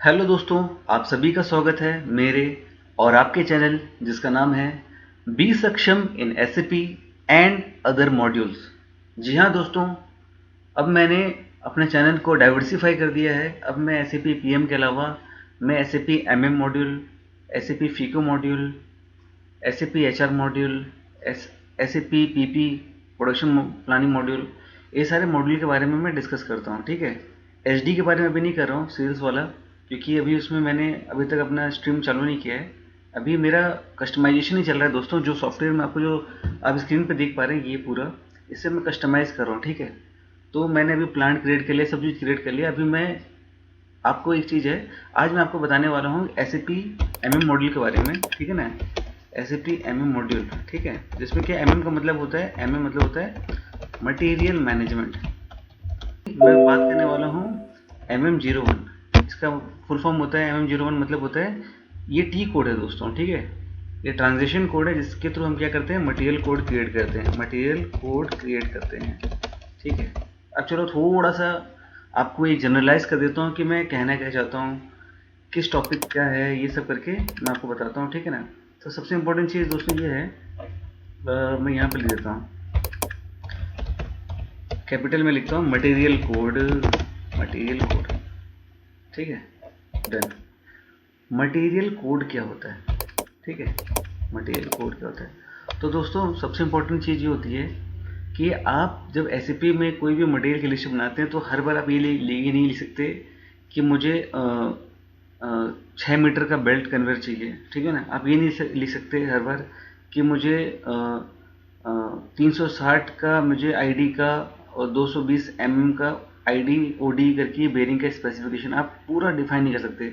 Hello दोस्तों, आप सभी का स्वागत है मेरे और आपके चैनल जिसका नाम है बी सक्षम इन एसएपी एंड अदर मॉड्यूल्स। जी हाँ दोस्तों, अब मैंने अपने चैनल को डाइवर्सिफाई कर दिया है। अब मैं एसएपी पीएम के अलावा मैं SAP MM module, SAP FICO module, SAP HR module, SAP PP production planning module, ये सारे मॉड्यूल के बारे में मैं डिस्कस करता हूँ। ठीक है, एचडी के बारे में अभी नहीं कर रहा हूँ सेल्स वाला, क्योंकि अभी उसमें मैंने अभी तक अपना स्ट्रीम चालू नहीं किया है। अभी मेरा कस्टमाइजेशन ही चल रहा है दोस्तों। जो सॉफ्टवेयर में आपको जो आप स्क्रीन पे देख पा रहे हैं ये पूरा, इससे मैं कस्टमाइज़ कर रहा हूँ। ठीक है, तो मैंने अभी प्लांट क्रिएट कर लिया, सब चीज़ क्रिएट कर लिया। अभी मैं आपको एक चीज़ है, आज मैं आपको बताने वाला हूँ एसएपी एमएम मॉड्यूल के बारे में। ठीक है ना, एसएपी एमएम मॉड्यूल। ठीक है, जिसमें क्या एमएम का मतलब होता है, एमएम मतलब होता है मटेरियल मैनेजमेंट। मैं बात करने वाला हूँ MM01। इसका फुल फॉर्म होता है MM01, मतलब होता है ये टी कोड है दोस्तों। ठीक है, ये ट्रांजिशन कोड है जिसके थ्रू हम क्या करते हैं, मटेरियल कोड क्रिएट करते हैं, मटेरियल कोड क्रिएट करते हैं। ठीक है, अब चलो थोड़ा सा आपको एक जनरलाइज कर देता हूँ कि मैं कहना क्या चाहता हूँ, किस टॉपिक क्या है, ये सब करके मैं आपको बताता हूँ। ठीक है ना, तो सबसे इम्पोर्टेंट चीज़ दोस्तों ये है, मैं यहाँ पर लिख देता हूँ, कैपिटल में लिखता हूँ मटेरियल कोड, मटेरियल कोड। ठीक है, डन। मटेरियल कोड क्या होता है? ठीक है, मटेरियल कोड क्या होता है? तो दोस्तों सबसे इम्पोर्टेंट चीज़ ये होती है कि आप जब एसएपी में कोई भी मटेरियल की लिस्ट बनाते हैं तो हर बार आप ये नहीं लिख सकते कि मुझे 6 मीटर का बेल्ट कन्वेयर चाहिए। ठीक है ना, आप ये नहीं लिख सकते हर बार कि मुझे 360 का मुझे आईडी का और 220 का आईडी ओडी करके बेरिंग का स्पेसिफिकेशन आप पूरा डिफाइन नहीं कर सकते।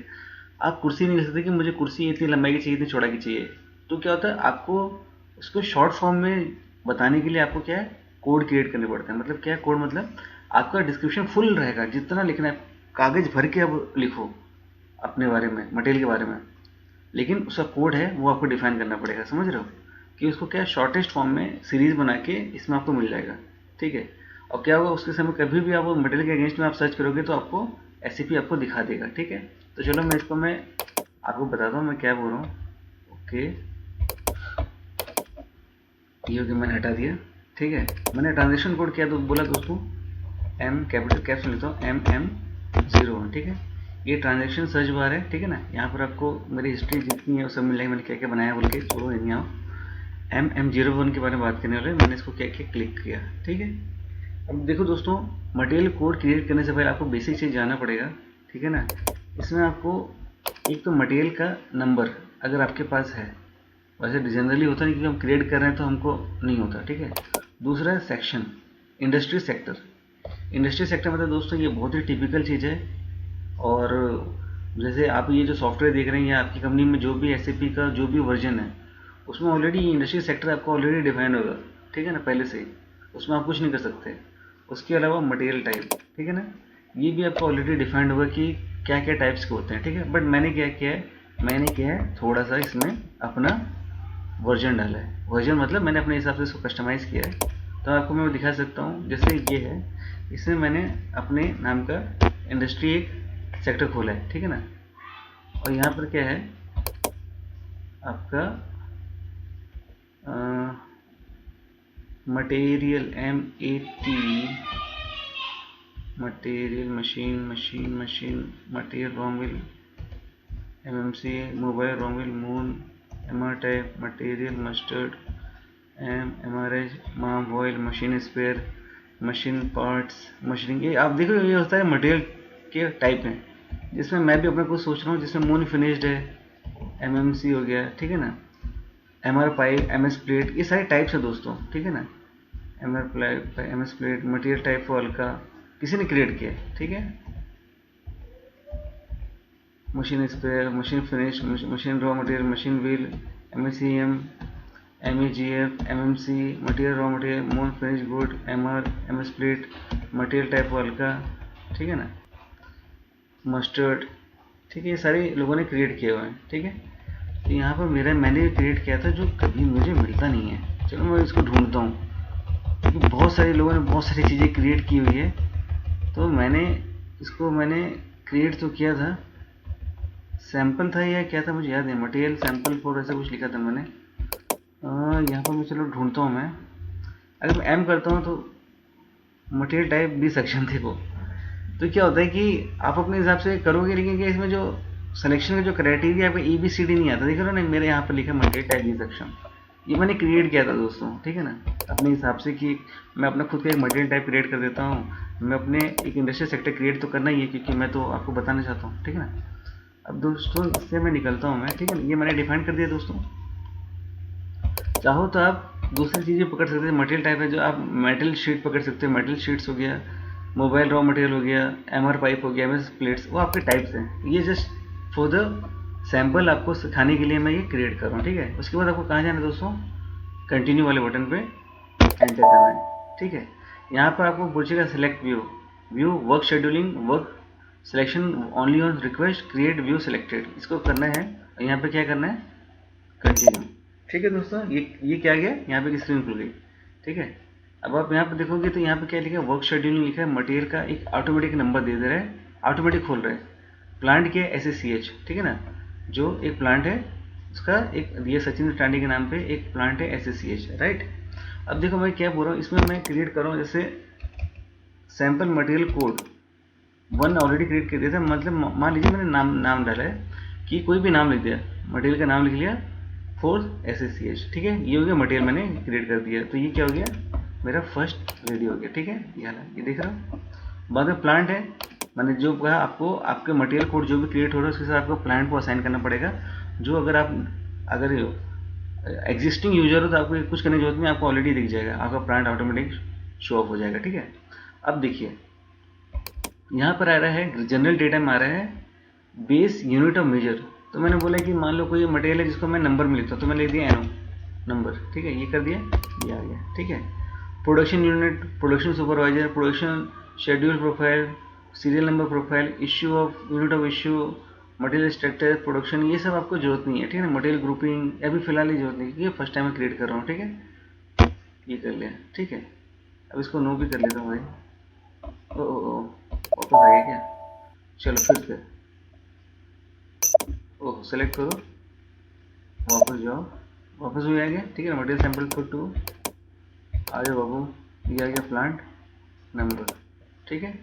आप कुर्सी नहीं लिख सकते कि मुझे कुर्सी इतनी लंबाई की चाहिए, इतनी चौड़ाई की चाहिए। तो क्या होता है, आपको उसको शॉर्ट फॉर्म में बताने के लिए आपको क्या है, कोड क्रिएट करने पड़ते हैं। मतलब क्या है कोड, मतलब आपका डिस्क्रिप्शन फुल रहेगा, जितना लिखना है कागज भर के अब लिखो अपने बारे में, मटेरियल के बारे में, लेकिन उसका कोड है वो आपको डिफाइन करना पड़ेगा। समझ रहे हो कि उसको क्या शॉर्टेस्ट फॉर्म में सीरीज बना के इसमें आपको मिल जाएगा। ठीक है, और क्या होगा उसके समय कभी भी आप मटेरियल के अगेंस्ट में आप सर्च करोगे तो आपको एससीपी आपको दिखा देगा। ठीक है, तो चलो मैं इसको मैं आपको बताता हूँ मैं क्या बोल रहा हूँ। ओके, ये हो गया, मैंने हटा दिया। ठीक है, मैंने ट्रांजेक्शन कोड क्या बोला दोस्तों, एम कैपिटल कैप्स में लिखता हूँ MM01। ठीक है, ये ट्रांजेक्शन सर्च बार है। ठीक है ना, यहाँ पर आपको मेरी हिस्ट्री जितनी है वो सब मिल जाएगी, मैंने क्या क्या बनाया बोल के। छोड़ो नहीं, आओ MM01 के बारे में बात करने वाले। मैंने इसको क्या क्या क्लिक किया। ठीक है, अब देखो दोस्तों, मटेरियल कोड क्रिएट करने से पहले आपको बेसिक चीज़ जानना पड़ेगा। ठीक है ना, इसमें आपको एक तो मटेरियल का नंबर अगर आपके पास है, वैसे जनरली होता नहीं, क्योंकि हम क्रिएट कर रहे हैं तो हमको नहीं होता। ठीक है, दूसरा है section, industry sector. Industry sector मतलब दोस्तों ये बहुत ही टिपिकल चीज़ है। और जैसे आप ये जो सॉफ्टवेयर देख रहे हैं या आपकी कंपनी में जो भी एसएपी का जो भी वर्जन है, उसमें ऑलरेडी इंडस्ट्री सेक्टर आपको ऑलरेडी डिफाइन होगा। ठीक है ना, पहले से ही, उसमें आप कुछ नहीं कर सकते। उसके अलावा मटेरियल टाइप, ठीक है ना, ये भी आपको ऑलरेडी डिफाइंड होगा कि क्या क्या टाइप्स के होते हैं। ठीक है, बट मैंने क्या किया है, मैंने क्या है थोड़ा सा इसमें अपना वर्जन डाला है। वर्जन मतलब मैंने अपने हिसाब से इसको कस्टमाइज़ किया है, तो आपको मैं वो दिखा सकता हूँ। जैसे ये है, इसमें मैंने अपने नाम का इंडस्ट्री एक सेक्टर खोला है। ठीक है ना, और यहाँ पर क्या है आपका material MAT, material machine material रोमिल MMC मोबाइल रोमिल मून MR type material mustard MRH माम oil machine spare machine parts machining. ये आप देखो, ये होता है मटेरियल के टाइप हैं, जिसमें मैं भी अपने कुछ सोच रहा हूँ। जिसमें मून फिनिश्ड है, MMC हो गया। ठीक है ना, MR पाइप MS प्लेट, ये सारे टाइप्स हैं दोस्तों। ठीक है ना, MR plate MS plate material type for हल्का किसी ने क्रिएट किया है। ठीक है, machine spare machine finish machine raw material machine wheel MECM MEGF MMC material raw material मून finish good MR MS plate material type for हल्का। ठीक है ना, मस्टर्ड। ठीक है, ये सारे लोगों ने क्रिएट किए हुए हैं। ठीक है, तो यहाँ पर मैंने क्रिएट किया था जो कभी मुझे मिलता नहीं है। चलो मैं इसको ढूंढता हूँ, क्योंकि बहुत सारे लोगों ने बहुत सारी चीज़ें क्रिएट की हुई है। तो मैंने इसको क्रिएट तो किया था, सैंपल था या क्या था मुझे याद नहीं, मटेरियल सैंपल फॉर ऐसा कुछ लिखा था मैंने। यहाँ पर मैं चलो ढूंढता हूँ मैं। अगर मैं एम करता हूँ तो मटेरियल टाइप बी सेक्शन थे वो। तो क्या होता है कि आप अपने हिसाब से करोगे, लेकिन क्या इसमें जो सिलेक्शन का जो क्राइटेरिया आपका ए बी सी डी नहीं आता, देख रहे हो ना, मेरे यहाँ पर लिखा मटेरियल टाइप बी सेक्शन। ये मैंने क्रिएट किया था दोस्तों, ठीक है ना, अपने हिसाब से कि मैं अपना खुद का एक मटेरियल टाइप क्रिएट कर देता हूँ। मैं अपने एक इंडस्ट्रियल सेक्टर क्रिएट तो करना ही है, क्योंकि मैं तो आपको बताना चाहता हूँ, ठीक है ना। अब दोस्तों इससे मैं निकलता हूँ मैं, ठीक है ना, ये मैंने डिफाइन कर दिया दोस्तों। चाहो तो आप दूसरी चीज़ें पकड़ सकते हैं, मटेरियल टाइप है जो आप मेटल शीट पकड़ सकते हैं, मेटल शीट्स हो गया, मोबाइल रॉ मटेरियल हो गया, एमआर पाइप हो गया, एमएस प्लेट्स, वो आपके टाइप्स हैं। ये जस्ट फॉर द सैम्पल आपको सिखाने के लिए मैं ये क्रिएट कर रहा हूँ, ठीक है। उसके बाद आपको कहाँ जाना है दोस्तों, कंटिन्यू वाले बटन पे एंटर करना है, ठीक है। यहाँ पर आपको पूछेगा select view, view work scheduling, work selection only on request, create view selected, इसको करना है। और यहाँ पे क्या करना है, कंटिन्यू, ठीक है दोस्तों। ये क्या गया, यहाँ पे स्क्रीन खुल गई, ठीक है। अब आप यहाँ पे देखोगे तो यहाँ पे क्या लिखा है, वर्क शेड्यूलिंग लिखा है, मटेरियल का एक ऑटोमेटिक नंबर दे दे रहा है, ऑटोमेटिक खोल रहा है। प्लांट क्या है, SACH, ठीक है ना, जो एक प्लांट है उसका एक दिया सचिन टांडी के नाम पे एक प्लांट है SACH, राइट। अब देखो मैं क्या बोल रहा हूँ, इसमें मैं क्रिएट कर रहा हूँ जैसे sample material code one already create कर दिया था। मतलब मान लीजिए मैंने नाम डाला है कि कोई भी नाम लिख दिया, मटेरियल का नाम लिख लिया फोर SACH, ठीक है। ये हो गया मटेरियल मैंने क्रिएट कर दिया। तो ये क्या हो गया, मेरा फर्स्ट रेडी हो गया, ठीक है। ये देख रहा हूँ। बाद में प्लांट है, मैंने जो कहा आपको, आपके मटेरियल कोड जो भी क्रिएट हो रहा है उसके साथ आपको प्लांट को असाइन करना पड़ेगा। जो अगर एग्जिस्टिंग यूजर हो तो आपको कुछ करने की जरूरत नहीं, आपको ऑलरेडी दिख जाएगा, आपका प्लांट ऑटोमेटिक शो ऑफ हो जाएगा, ठीक है। अब देखिए यहाँ पर आ रहा है जनरल डेटा में आ रहा है बेस यूनिट ऑफ मेजर। तो मैंने बोला कि मान लो कोई मटेरियल है जिसको मैं नंबर में लिखता हूँ, तो मैंने लिख दिया NO नंबर, ठीक है। ये कर दिया, ये आ गया, ठीक है। Production unit, production supervisor, production schedule profile, serial number profile, issue of unit of issue, material structure, production, ये सब आपको जरूरत नहीं है, ठीक है ना। मटेरियल ग्रुपिंग अभी फिलहाल ही जरूरत नहीं, क्योंकि फर्स्ट टाइम मैं क्रिएट कर रहा हूँ, ठीक है। ये कर लिया, ठीक है। अब इसको नो भी कर लेता हूँ भाई। ओ वापस आ गया क्या, चलो फिर से ओह सेलेक्ट करो, वापस जाओ, वापस भी आ गया, ठीक है। मटेरियल सैंपल फॉर 2 आ जाओ बाबू, ये आ गया प्लांट नंबर, ठीक है।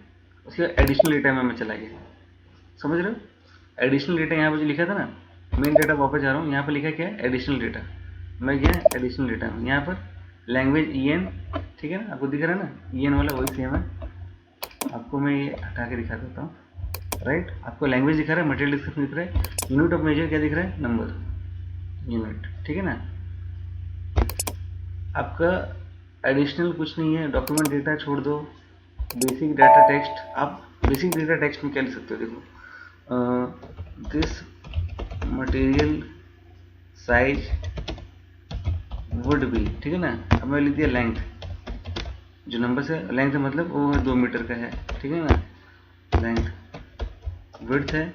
उसके बाद एडिशनल डेटा में मैं चला गया, समझ रहे हो। एडिशनल डेटा यहाँ पर जो लिखा था ना, मेन डेटा वापस जा रहा हूँ, यहाँ पर लिखा क्या है, एडिशनल डेटा। मैं गया एडिशनल डेटा में, यहाँ पर लैंग्वेज EN, ठीक है ना, आपको दिख रहा है ना, EN वाला वही सेम है। आपको मैं ये हटा के दिखा देता हूँ, राइट। आपको लैंग्वेज दिखा रहा है, मटेरियल डिस्क्रिप्शन दिख रहा है, यूनिट ऑफ मेजर क्या दिख रहा है, नंबर यूनिट, ठीक है ना। आपका एडिशनल कुछ नहीं है, डॉक्यूमेंट डेटा छोड़ दो, बेसिक डाटा टेक्स्ट। आप बेसिक डेटा टेक्स्ट में क्या लिख सकते हो, देखो this material size would be, ठीक है ना। अब मैं लिख दिया लेंथ, जो नंबर से लेंथ है मतलब वो 2 मीटर का है, ठीक है ना, लेंथ। विड्थ है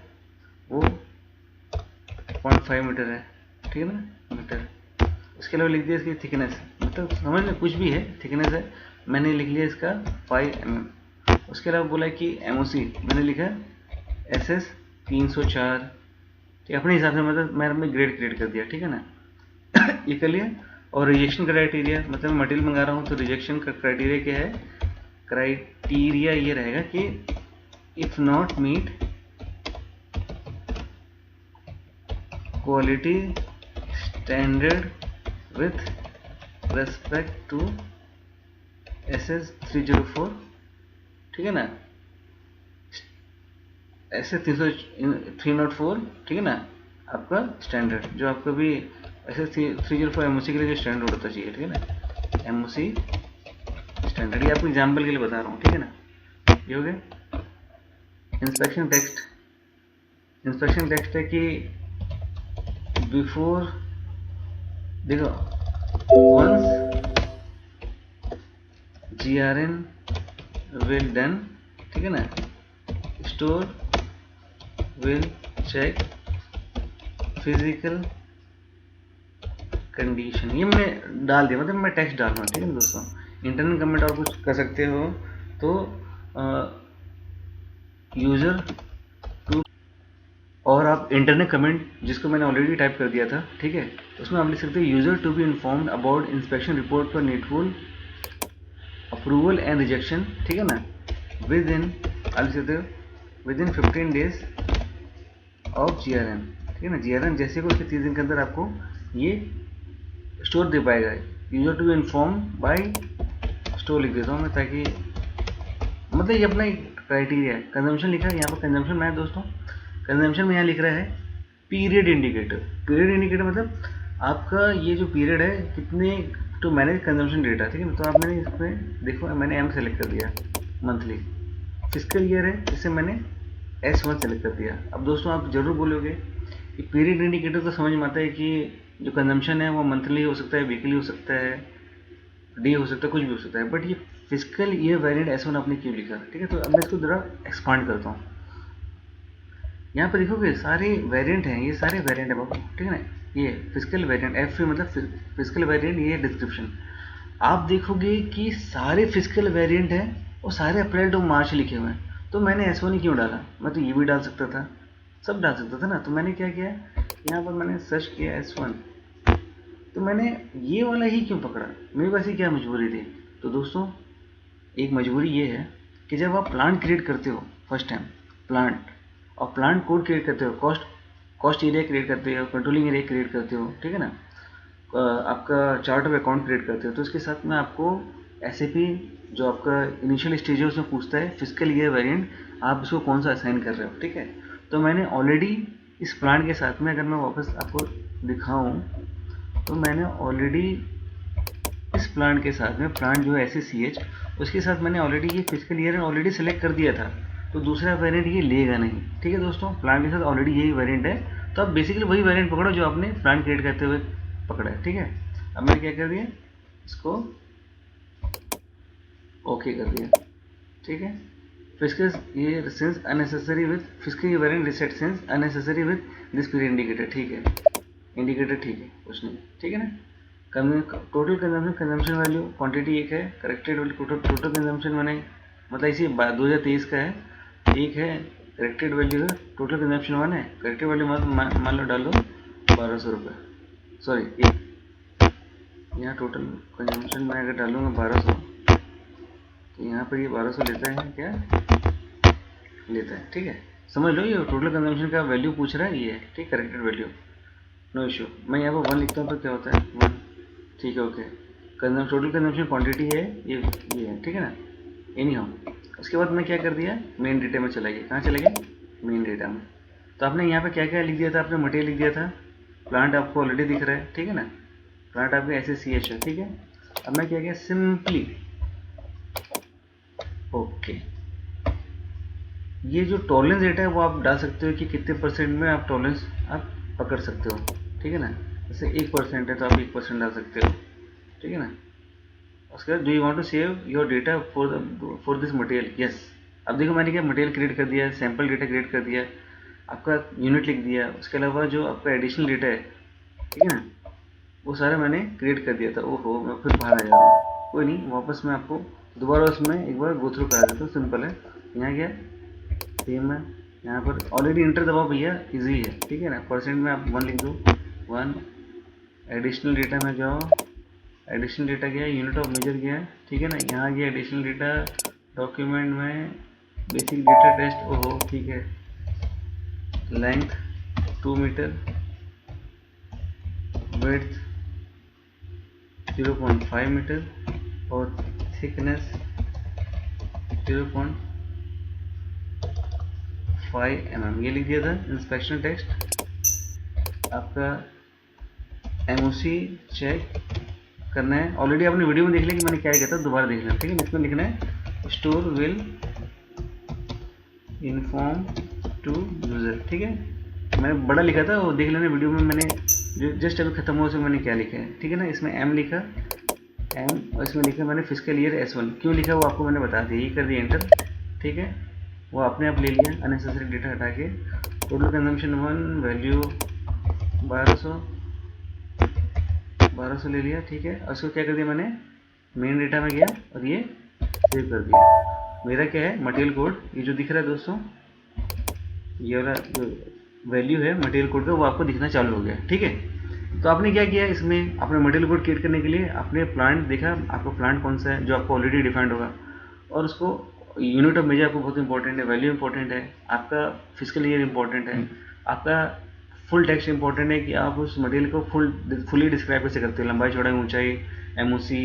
वो 0.5 मीटर है, ठीक है ना, मीटर। उसके अलावा लिख दिया इसकी थिकनेस, मतलब समझ लें कुछ भी है, थिकनेस है, मैंने लिख लिया इसका 5 mm। उसके अलावा बोला कि MOC मैंने लिखा SS 304, ठीक, अपने हिसाब से, मतलब मैंने ग्रेड क्रिएट कर दिया, ठीक है ना। ये कर लिया। और रिजेक्शन क्राइटेरिया, मतलब मैं मटेरियल मंगा रहा हूँ तो रिजेक्शन का क्राइटेरिया क्या है, क्राइटेरिया ये रहेगा कि if not meet quality standard with respect to SS 304, ठीक है ना, SS 304, ठीक है ना, आपका स्टैंडर्ड जो आपका भी SS 304 MOC के लिए जो स्टैंडर्ड होता चाहिए, ठीक है ना, MOC स्टैंडर्ड। ये आपको एग्जाम्पल के लिए बता रहा हूँ, ठीक है ना। ये हो गया। इंस्पेक्शन टेक्स्ट, इंस्पेक्शन टेक्स्ट है कि बिफोर, देखो वंस GRN विल डन, ठीक है ना, store will check physical condition. ये मैंने डाल दिया, मतलब मैं टेक्स्ट डाल रहा हूँ, ठीक है ना दोस्तों। इंटरनल कमेंट और कुछ कर सकते हो तो यूजर टू और आप इंटरनल कमेंट जिसको मैंने ऑलरेडी टाइप कर दिया था, ठीक है, उसमें आप लिख सकते हो user to be informed about inspection report for needful approval and rejection, ठीक है ना, विद इन आप लिख सकते हो within 15 days of GRN, ठीक है ना। GRN जैसे को उसके 30 दिन के अंदर आपको ये स्टोर दे पाएगा। User to be inform by store लिख देता हूँ मैं, ताकि मतलब ये अपना एक क्राइटेरिया है। कंजम्पशन लिखा है यहाँ पर, कंजम्पशन में है दोस्तों, कंजम्पशन में यहाँ लिख रहा है पीरियड इंडिकेटर। पीरियड इंडिकेटर मतलब आपका ये जो पीरियड है कितने टू मैनेज कंजम्पशन डेटा, ठीक है ना। तो आप मैंने इसमें देखो मैंने M सेलेक्ट कर दिया, मंथली फिजिकल ईयर है, इससे मैंने S1 सेलेक्ट कर दिया। अब दोस्तों आप जरूर बोलोगे कि पीरियड इंडिकेटर तो समझ में आता है कि जो कंजम्पशन है वो मंथली हो सकता है, वीकली हो सकता है, डे हो सकता है, कुछ भी हो सकता है, बट ये फिजिकल ईयर वेरिएंट S1 आपने क्यों लिखा, ठीक है। तो अब मैं इसको जरा एक्सपांड करता हूँ। यहाँ पे देखोगे सारे वेरिएंट हैं, ये सारे वेरिएंट है बाबू, ठीक है ना। ये फिजिकल वेरिएंट F मतलब फिजिकल वेरिएंट, ये डिस्क्रिप्शन। आप देखोगे कि सारे फिजिकल वेरिएंट हैं और सारे अप्रैल टू मार्च लिखे हुए हैं। तो मैंने S1 ही क्यों डाला, मैं तो ये भी डाल सकता था, सब डाल सकता था ना। तो मैंने क्या किया, यहाँ पर मैंने सर्च किया S1, तो मैंने ये वाला ही क्यों पकड़ा, मेरे पास ही क्या मजबूरी थी। तो दोस्तों एक मजबूरी ये है कि जब आप प्लांट क्रिएट करते हो फर्स्ट टाइम, प्लांट और प्लांट कोड क्रिएट करते हो, कॉस्ट एरिया क्रिएट करते हो, कंट्रोलिंग एरिया क्रिएट करते हो, ठीक है ना, आपका चार्ट ऑफ अकाउंट क्रिएट करते हो, तो इसके साथ में आपको SAP जो आपका इनिशियल स्टेज है उसमें पूछता है फिजिकल ईयर वेरिएंट आप इसको कौन सा असाइन कर रहे हो, ठीक है। तो मैंने ऑलरेडी इस प्लांट के साथ में, अगर मैं वापस आपको दिखाऊं, तो मैंने ऑलरेडी इस प्लांट के साथ में, प्लांट जो है SACH, उसके साथ मैंने ऑलरेडी ये फिजिकल ईयर ऑलरेडी सेलेक्ट कर दिया था, तो दूसरा वेरिएंट ये लेगा नहीं, ठीक है दोस्तों। प्लांट के साथ ऑलरेडी यही वेरिएंट है, तो आप बेसिकली वही वेरिएंट पकड़ो जो आपने प्लांट क्रिएट करते हुए पकड़ा है, ठीक है। अब मैंने क्या कर दिया, इसको ओके कर दिया, ठीक है। फिजिकल ये since unnecessary with physical variant reset since unnecessary with this period indicator, ठीक है, इंडिकेटर ठीक है, कुछ नहीं, ठीक है ना। टोटल कंजम्पशन वैल्यू क्वांटिटी एक है, करेक्टेड वैल्यू टोटल कंजम्पशन मैंने मतलब इसी 2023 का है, एक है करेक्टेड वैल्यू है, टोटल कंजम्पशन 1 है, करेक्टेड वैल्यू मान लो डालो 1200 रुपये, सॉरी एक, यहाँ टोटल कंजम्पशन मैं अगर डालूंगा 1200, तो यहाँ पर ये 1200 लेता है क्या, लेता है, ठीक है। समझ लो ये टोटल कंजम्पशन का वैल्यू पूछ रहा है, ये है ठीक, करेक्टेड वैल्यू, नो इशू। मैं यहाँ पर 1 लिखता हूँ तो क्या होता है 1, ठीक है, ओके। टोटल कंजम्पशन क्वांटिटी है ये है, ठीक है ना। एनी हाउ उसके बाद मैं क्या कर दिया, मेन डेटा में चला गया, कहाँ चला गया, मेन डेटा में। तो आपने यहाँ पे क्या क्या लिख दिया था, आपने मटेरियल लिख दिया था, प्लांट आपको ऑलरेडी दिख रहा है, ठीक है ना, प्लांट आपका SACH है, ठीक है। अब मैं क्या किया, सिंपली ओके, ये जो टॉलरेंस डेटा है वो आप डाल सकते हो कि कितने % में आप टॉलरेंस आप पकड़ सकते हो, ठीक है ना। जैसे 1% है तो आप 1% डाल सकते हो, ठीक है ना। उसके बाद do you want to save your data for this material, yes. अब देखो मैंने क्या मटेरियल क्रिएट कर दिया, सैम्पल डेटा क्रिएट कर दिया, आपका यूनिट लिख दिया, उसके अलावा जो आपका एडिशनल डेटा है, ठीक है ना, वो सारा मैंने क्रिएट कर दिया था। ओहो मैं फिर बाहर आ जा रहा हूँ, कोई नहीं, वापस मैं आपको दोबारा उसमें एक बार गो थ्रू करा देता हूँ, सिंपल है। यहाँ गया, सेम है, यहाँ पर ऑलरेडी इंटर दबाओ भैया, इजी है, ठीक है ना। परसेंट में आप 1 लिख दो, 1, एडिशनल डेटा में जाओ, एडिशनल डेटा गया, यूनिट ऑफ मेजर गया, ठीक है ना। यहाँ गया एडिशनल डेटा, डॉक्यूमेंट में बेसिक डेटा टेस्ट, ओहो ठीक है, लेंथ 2 मीटर, विड्थ 0.5 मीटर और थिकनेस 0.5 mm, ये लिख दिया था। इंस्पेक्शन टेक्स्ट आपका MOC चेक करना है, ऑलरेडी आपने वीडियो में देख लिया कि मैंने क्या किया था, दोबारा देख लेना, ठीक है। इसमें लिखना है store will inform to user, ठीक है। मैंने बड़ा लिखा था, वो देख लेना वीडियो में, मैंने जो जस्ट अभी खत्म हुआ उसमें मैंने क्या लिखा है, ठीक है ना। इसमें M लिखा, M, और इसमें लिखा मैंने फिजिकल ईयर S1, क्यों लिखा वो आपको मैंने बता दिया, ये कर दिया एंटर, ठीक है। वो आपने आप ले लिया अननेसेसरी डेटा हटा के। टोटल कंजम्पशन 1 वैल्यू 1200 ले लिया, ठीक है। और उसको क्या कर दिया मैंने, मेन डेटा में गया और ये सेव कर दिया। मेरा क्या है मटेरियल कोड, ये जो दिख रहा है दोस्तों, ये वाला जो वैल्यू है मटेरियल कोड का वो आपको दिखना चालू हो गया। ठीक है, तो आपने क्या किया, इसमें अपने मटेरियल कोड क्रिएट करने के लिए आपने प्लांट देखा, आपका प्लांट कौन सा है जो आपको ऑलरेडी डिफाइंड होगा, और उसको यूनिट ऑफ मेजर आपको बहुत इंपॉर्टेंट है, वैल्यू इंपॉर्टेंट है, आपका फिजिकल ईयर इंपॉर्टेंट है, आपका फुल टेक्स्ट इंपॉर्टेंट है कि आप उस मटेरियल को फुली डिस्क्राइब कैसे करते हैं, लंबाई चौड़ाई ऊंचाई एमओसी,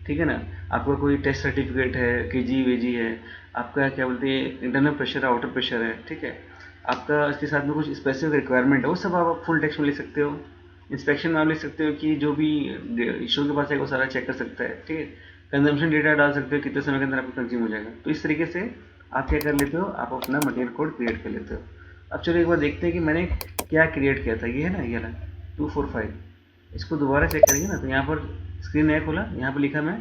ठीक है ना, आपका कोई टेस्ट सर्टिफिकेट है, केजी वेजी है, आपका क्या बोलते हैं इंटरनल प्रेशर है, आउटर प्रेशर है, ठीक है, आपका इसके साथ में कुछ स्पेसिफिक रिक्वायरमेंट है, वो सब आप फुल टेक्स्ट में लिख सकते हो। इंस्पेक्शन में आप लिख सकते हो कि जो भी इशू के पास है वो सारा चेक कर सकता है। ठीक है, कंजम्पशन डेटा डाल सकते हो कितने समय के अंदर आपको कंज्यूम हो जाएगा। तो इस तरीके से आप क्या कर लेते हो, आप अपना मटेरियल कोड क्रिएट कर लेते हो। अब चलो एक बार देखते हैं कि मैंने क्या क्रिएट किया था। ये है ना, ये वाला 245, इसको दोबारा चेक करेंगे ना, तो यहाँ पर स्क्रीन नया खोला, यहाँ पर लिखा मैं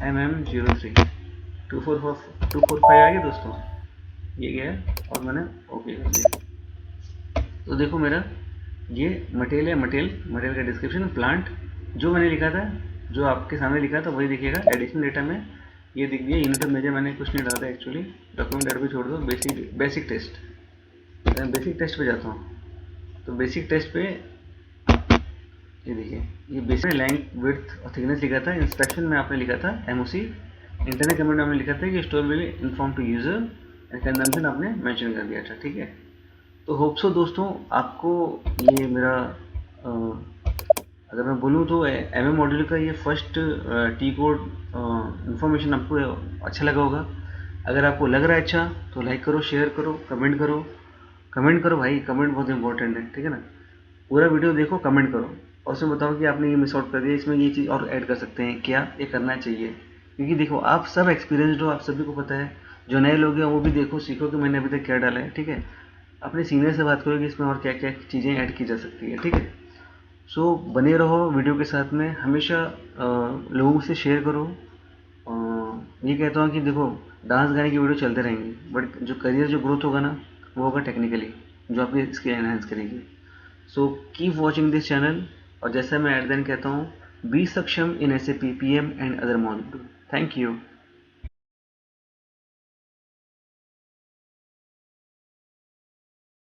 MM03 245 आ गया दोस्तों, ये गया और मैंने ओके कर दिया। तो देखो मेरा ये मटेरियल है, मटेरियल का डिस्क्रिप्शन प्लांट जो मैंने लिखा था, जो आपके सामने लिखा था वही दिखेगा। एडिशनल डेटा में ये दिख गया, यूनिट ऑफ मेजर मैंने कुछ नहीं डाला था एक्चुअली, डॉक्यूमेंट डेटा भी छोड़ दो। बेसिक टेस्ट, मैं बेसिक टेस्ट पे जाता हूँ। तो बेसिक टेस्ट पे ये देखिए, ये बेसिक लेंथ विड्थ और थिकनेस लिखा था। इंस्पेक्शन में आपने लिखा था एमओसी, इंटरनल कमेंट में आपने लिखा था कि store will inform to user, and consumption आपने मेंशन कर दिया था। ठीक है, तो होप सो दोस्तों आपको ये मेरा अगर मैं बोलूँ तो एमएम मॉड्यूल का ये फर्स्ट टी कोड इन्फॉर्मेशन आपको अच्छा लगा होगा। अगर आपको लग रहा है अच्छा तो लाइक करो, शेयर करो, कमेंट करो। कमेंट करो भाई, कमेंट बहुत इंपॉर्टेंट है, ठीक है ना। पूरा वीडियो देखो, कमेंट करो और उसमें बताओ कि आपने ये मिस आउट कर दिया, इसमें ये चीज़ और ऐड कर सकते हैं क्या, ये करना चाहिए। क्योंकि देखो आप सब एक्सपीरियंसड हो, आप सभी को पता है। जो नए लोग हैं वो भी देखो, सीखो कि मैंने अभी तक क्या डाला है। ठीक है, अपने सीनियर से बात करो कि इसमें और क्या क्या चीज़ें ऐड की जा सकती है। ठीक है, सो बने रहो वीडियो के साथ में, हमेशा लोगों से शेयर करो। ये कहता हूँ कि देखो डांस गाने की वीडियो चलते रहेंगे, बट जो करियर जो ग्रोथ होगा ना वो होगा टेक्निकली, जो आपकी स्किल एनहांस करेगी। So keep watching this channel, और जैसा मैं एट द एंड कहता हूँ, बी सक्षम इन SAP PM and other module. Thank you.